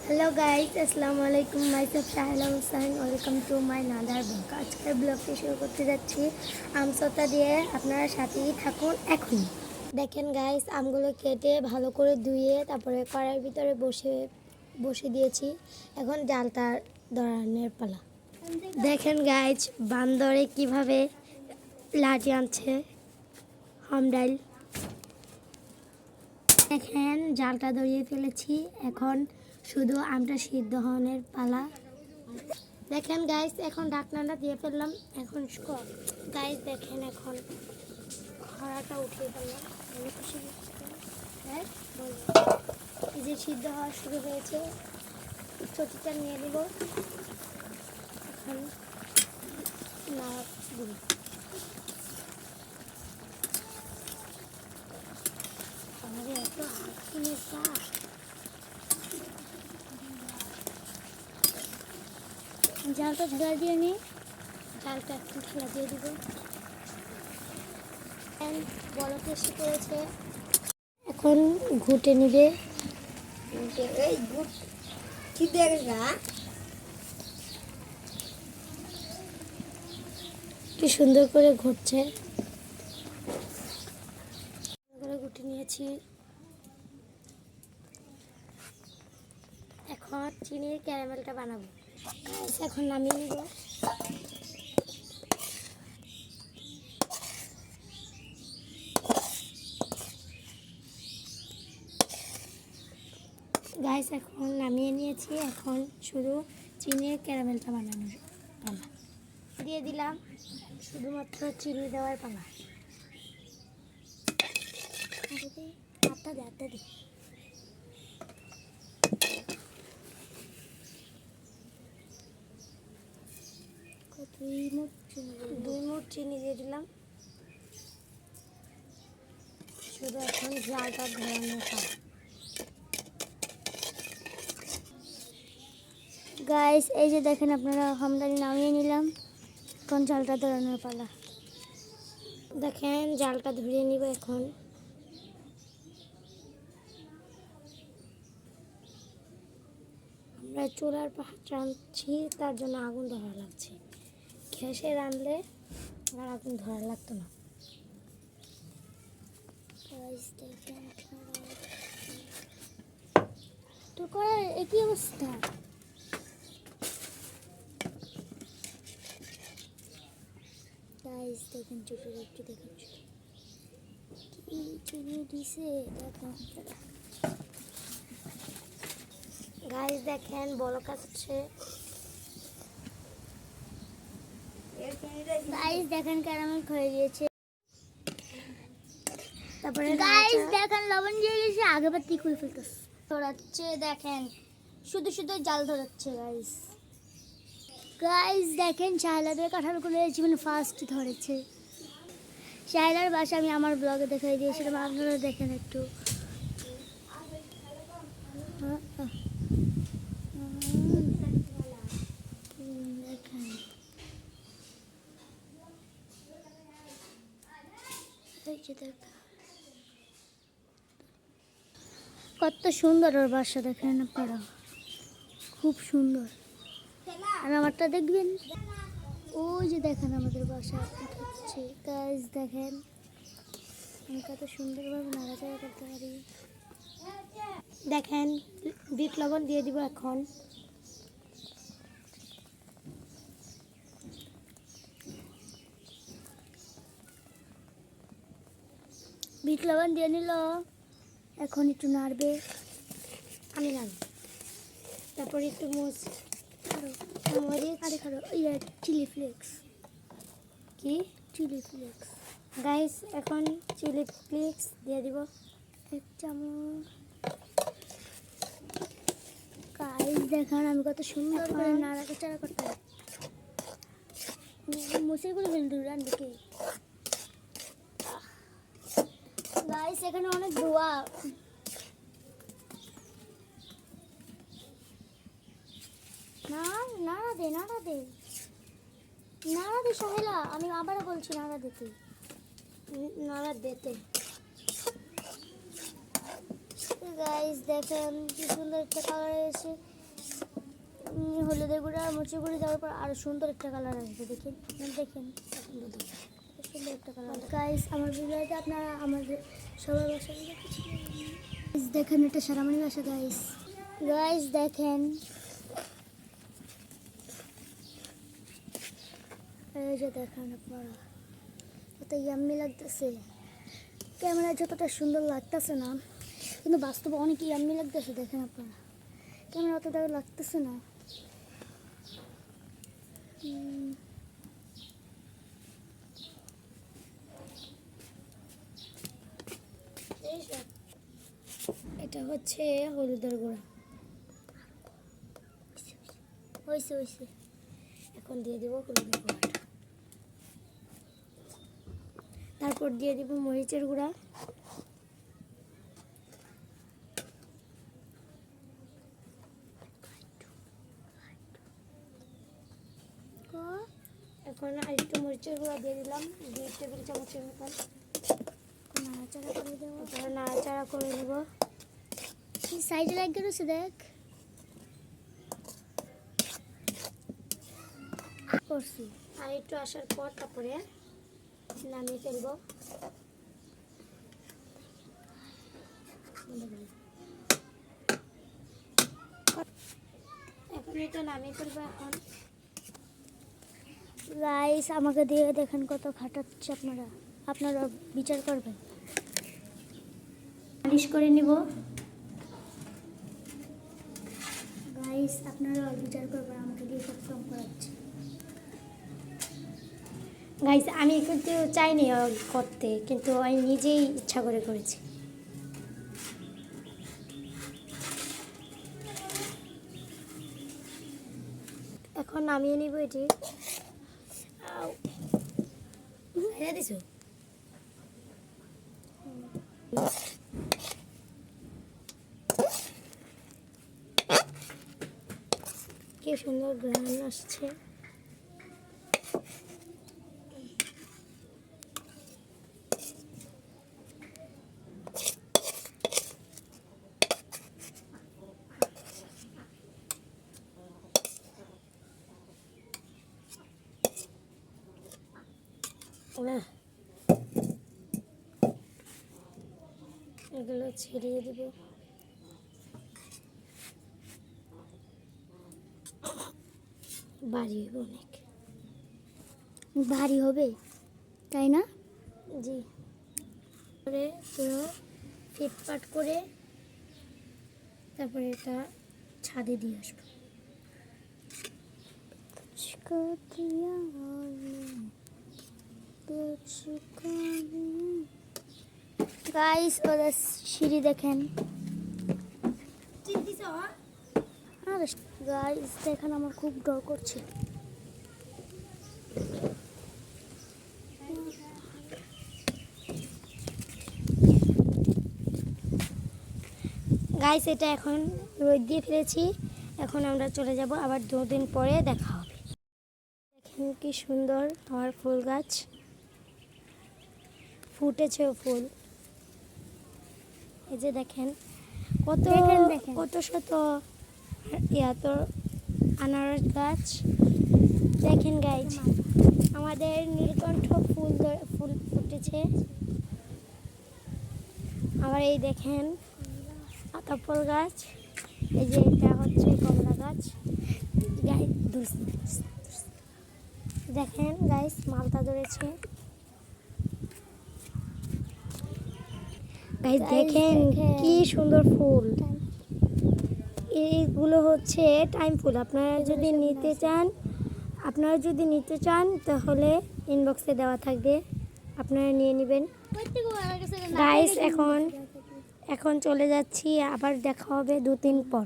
Hello guys, আসসালামু আলাইকুম। Myself Shahela Hossain, welcome to my another blog. আজকের ব্লগটি শুরু করতে যাচ্ছি আমসত্তা দিয়ে। আপনারা সাথেই থাকুন। এখন দেখেন গাইস, আমগুলো কেটে ভালো করে ধুয়ে তারপরে কড়াইয়ের ভিতরে বসে দিয়েছি। এখন ডালটা ধরানোর পালা। দেখেন গাইস, বান্দরে কিভাবে লাঠি আনছে ডাল। দেখেন জালটা ধরিয়ে ফেলেছি। এখন শুধু আমটা সিদ্ধ হওয়ার পালা। দেখেন গাইস, এখন ঢাকনাটা দিয়ে ফেললাম। এখন গাইস দেখেন, এখন খড়াটা উঠিয়ে ফেললাম। অনেক খুশি হ্যাঁ, এই যে সিদ্ধ হওয়া শুরু হয়েছে। চটিটা নিয়ে দেব। এখন নাড়া দিব। আমাদের এত হাত কিনে জালটা ধরা দিয়ে নিই। জালটা একটু খেলা দিয়ে দিব। বলক এসে পড়েছে। এখন ঘুটে নিবে। কি সুন্দর করে ঘুরছে। ঘুটে নিয়েছি। এখন চিনির ক্যারামেলটা বানাবো। এখন নামিয়ে নিব। গাইস এখন নামিয়ে নিয়েছি। এখন শুধু চিনির ক্যারামেলটা বানানোর পালা দিয়ে দিলাম। শুধুমাত্র চিনি দেওয়ার পালা। আটটা দিই। দুই মুঠ চিনি দিয়ে দিলাম। শুধু এখন জালটা ধরানোর পালা। গাইস এই যে দেখেন, আপনারা হামদানি নামিয়ে নিলাম। এখন জালটা ধরানোর পালা। দেখেন জালটা ধরিয়ে নিব। এখন আমরা চুলার পাহাড় রাঁধছি, তার জন্য আগুন ধরা লাগছে। গ্যাসে রাঁধলে আর আগুন ধরা লাগতো না। তো করার একই অবস্থা। গাইস দেখেন, চুলের একটু দেখেন কি চুলে দিছে। গাইস দেখেন বলক আসছে। গাইস দেখেন ক্যারামেল হয়ে গিয়েছে। তারপরে গাইস দেখেন লবণ দিয়ে গেছে। আগে বাতি খুলে ফেলতেছে। ধরাচ্ছে দেখেন, শুধু শুধু জাল ধরাচ্ছে। গাইস গাইস দেখেন, শায়লাদের কাঁঠালগুলো এই জীবনে ফার্স্ট ধরেছে। শায়লার বাসা আমি আমার ব্লগে দেখাই দিয়েছিলাম, আপনারা দেখেন একটু। কত সুন্দর ওর বাসা, দেখেন আপনারা, খুব সুন্দর। আর আমারটা দেখবেন, ওই যে দেখেন আমাদের বাসা হচ্ছে। গাইস দেখেন আমি কত সুন্দরভাবে নাড়াচাড়া করতে পারি। দেখেন বিট লবণ দিয়ে দিব। এখন বিট লবণ দিয়ে নিল। এখন একটু নাড়বে। আমি নাড়ব। তারপরে একটু চিলি ফ্লেক্স। কি চিলি ফ্লেক্স? গাইস এখন চিলি ফ্লেক্স দিয়ে দিব 1 চামচ। গাইস দেখেন আমি কত সুন্দর করে নাড়াচাড়া করতে পারি। মুসিগুলো কিন্তু রান্না কি গাইস, এখানে অনেক ধোঁয়া। নাড়া দে সাহেলা, আমি আবারও বলছি নাড়া দিতে। গাইস দেখেন কি সুন্দর একটা কালার এসেছে। হলুদের গুঁড়া মরিচের গুঁড়ি দেওয়ার পর আরো সুন্দর একটা কালার আসবে। দেখেন দেখেন সুন্দর একটা কালার। গাইস আমার ভিডিওতে আপনারা আমাদের সবার বাসা দেখেন, এটা সারামানি বাসা। গাইস গাইস দেখেন, এই যে দেখেন আপনারা, কত ইয়াম্মি লাগতেছে। ক্যামেরায় যতটা সুন্দর লাগতেছে না, কিন্তু বাস্তবে অনেক ইয়াম্মি লাগতেছে। দেখেন আপনারা, ক্যামেরা অতটা লাগতেছে না। এটা হচ্ছে হলুদের গুঁড়া। হয়েছে এখন দিয়ে দেবো হলুদের গুঁড়াটা, তারপর দিয়ে দেবো মরিচের গুঁড়া, এখন আর একটু মরিচের গুঁড়া দিয়ে দিলাম 2 টেবিল চামচের মতন। নাড়াচাড়া করে দেবো, নাড়াচাড়া করে দেব। সাইডে লাগিয়ে রয়েছে দেখ করছি। আর একটু আসার পর তারপরে নামিয়ে ফেলবো। এখন এটা নামিয়ে ফেলবো। এখন রাইস আমাকে দিয়ে দেখেন কত খাটাচ্ছে। আপনারা বিচার করবেন। মালিশ করে নিব গাইস, আপনারা বিচার করবেন আমাকে দিয়ে কত কম করাচ্ছে। গাইস আমি কিন্তু চাইনি করতে, কিন্তু আমি নিজেই ইচ্ছা করে করেছি। এখন নামিয়ে নিব এটি। দিছো কি সুন্দর ঘ্রাণ আসছে। এগুলো ছিড়িয়ে দিব। ভারী হবে, অনেক ভারী হবে তাই না? জি, করে পুরো ফিটপাট করে তারপরে এটা ছাদে দিয়ে আসবো। গাইস ওদের সিঁড়ি দেখেন। গাইস দেখেন, আমার খুব ডর করছে। গাইস এটা এখন রোদ দিয়ে ফেলেছি। এখন আমরা চলে যাব, আবার 2 দিন পরে দেখা হবে। দেখেন কি সুন্দর আমার ফুল গাছ, ফুটেছে ফুল। এই যে দেখেন কত কত শত তো আনারস গাছ। দেখেন গাইজ আমাদের নীলকণ্ঠ ফুল ফুটেছে। আবার এই দেখেন আতাফল গাছ। এই যে এটা হচ্ছে কমলা গাছ। দেখেন গাইজ মালটা ধরেছে। গাইজ দেখেন কি সুন্দর ফুল। এইগুলো হচ্ছে টাইম ফুল। আপনারা যদি নিতে চান তাহলে ইনবক্সে দেওয়া থাকবে, আপনারা নিয়ে নেবেন। গাইস এখন চলে যাচ্ছি, আবার দেখা হবে 2 দিন পর।